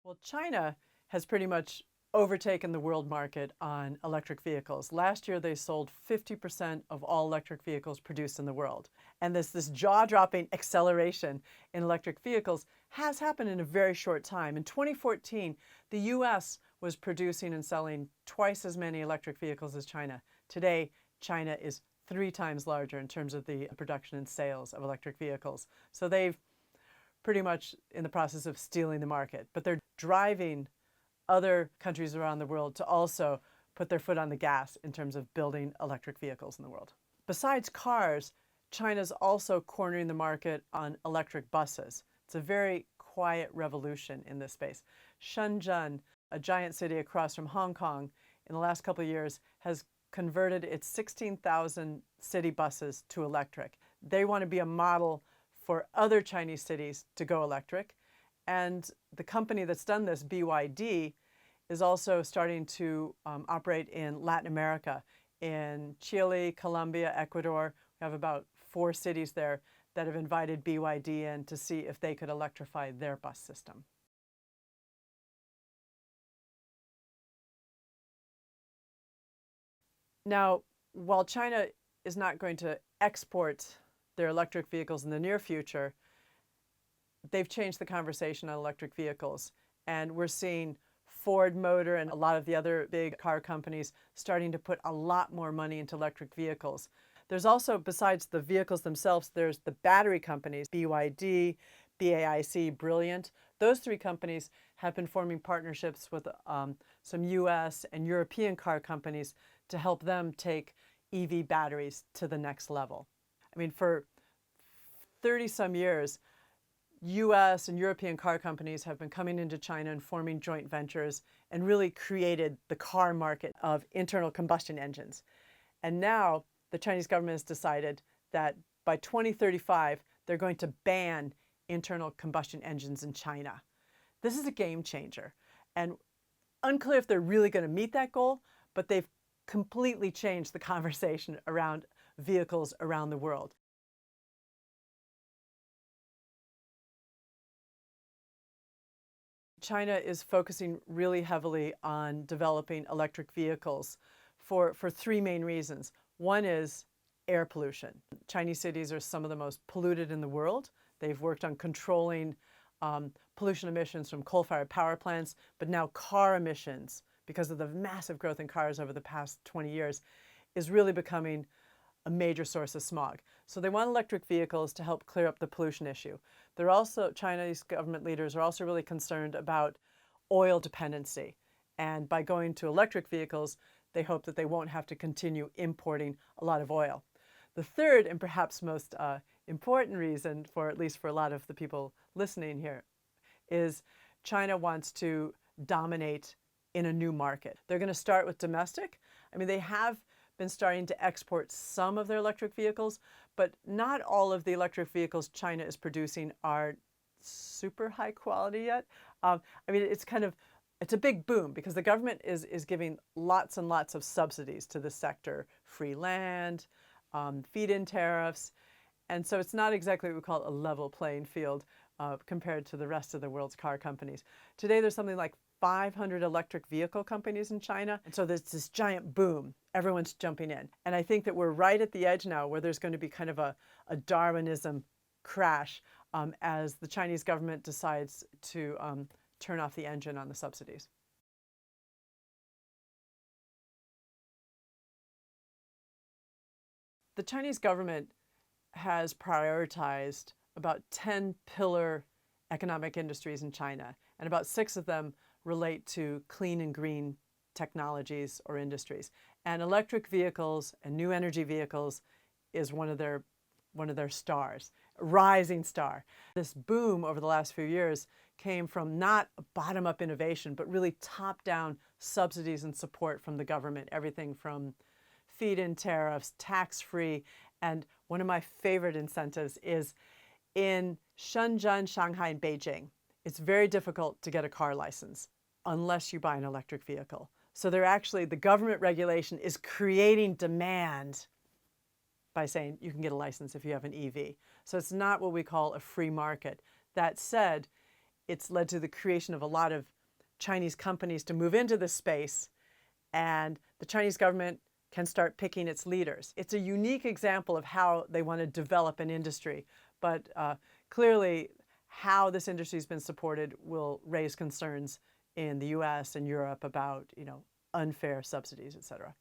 Well, China has pretty much overtaken the world market on electric vehicles. Last year, they sold 50% of all electric vehicles produced in the world. And this jaw-dropping acceleration in electric vehicles has happened in a very short time. In 2014, the U.S. was producing and selling twice as many electric vehicles as China. Today, China is 3 times larger in terms of the production and sales of electric vehicles. So they've pretty much in the process of stealing the market, but they're driving other countries around the world to also put their foot on the gas in terms of building electric vehicles in the world. Besides cars, China's also cornering the market on electric buses. It's a very quiet revolution in this space. Shenzhen, a giant city across from Hong Kong, in the last couple of years has converted its 16,000 city buses to electric. They want to be a model for other Chinese cities to go electric. And the company that's done this, BYD, is also starting to operate in Latin America, in Chile, Colombia, Ecuador. We have about 4 cities there that have invited BYD in to see if they could electrify their bus system. Now, while China is not going to export their electric vehicles in the near future, they've changed the conversation on electric vehicles. And we're seeing Ford Motor and a lot of the other big car companies starting to put a lot more money into electric vehicles. There's also, besides the vehicles themselves, there's the battery companies, BYD, BAIC, Brilliant. Those 3 companies have been forming partnerships with some U.S. and European car companies to help them take EV batteries to the next level. I mean, for 30-some years, U.S. and European car companies have been coming into China and forming joint ventures and really created the car market of internal combustion engines. And now the Chinese government has decided that by 2035, they're going to ban internal combustion engines in China. This is a game changer. And unclear if they're really going to meet that goal, but they've completely changed the conversation around vehicles around the world. China is focusing really heavily on developing electric vehicles for 3 main reasons. One is air pollution. Chinese cities are some of the most polluted in the world. They've worked on controlling pollution emissions from coal-fired power plants, but now car emissions, because of the massive growth in cars over the past 20 years, is really becoming a major source of smog. So they want electric vehicles to help clear up the pollution issue. They're also, Chinese government leaders are also really concerned about oil dependency. And by going to electric vehicles, they hope that they won't have to continue importing a lot of oil. The third and perhaps most important reason, for at least for a lot of the people listening here, is China wants to dominate in a new market. They're going to start with domestic. I mean, they have been starting to export some of their electric vehicles, but not all of the electric vehicles China is producing are super high quality yet. I mean, it's a big boom because the government is giving lots and lots of subsidies to the sector, free land, feed-in tariffs. And so it's not exactly what we call a level playing field compared to the rest of the world's car companies. Today, there's something like 500 electric vehicle companies in China. And so there's this giant boom. Everyone's jumping in. And I think that we're right at the edge now where there's going to be kind of a Darwinism crash as the Chinese government decides to turn off the engine on the subsidies. The Chinese government has prioritized about 10 pillar economic industries in China, and about 6 of them relate to clean and green technologies or industries. And electric vehicles and new energy vehicles is one of their stars, a rising star. This boom over the last few years came from not bottom-up innovation, but really top-down subsidies and support from the government, everything from feed-in tariffs, tax-free, and one of my favorite incentives is in Shenzhen, Shanghai, and Beijing. It's very difficult to get a car license unless you buy an electric vehicle. So the government regulation is creating demand by saying you can get a license if you have an EV. So it's not what we call a free market. That said, it's led to the creation of a lot of Chinese companies to move into this space, and the Chinese government can start picking its leaders. It's a unique example of how they want to develop an industry, but clearly how this industry has been supported will raise concerns in the U.S. and Europe about, unfair subsidies, et cetera.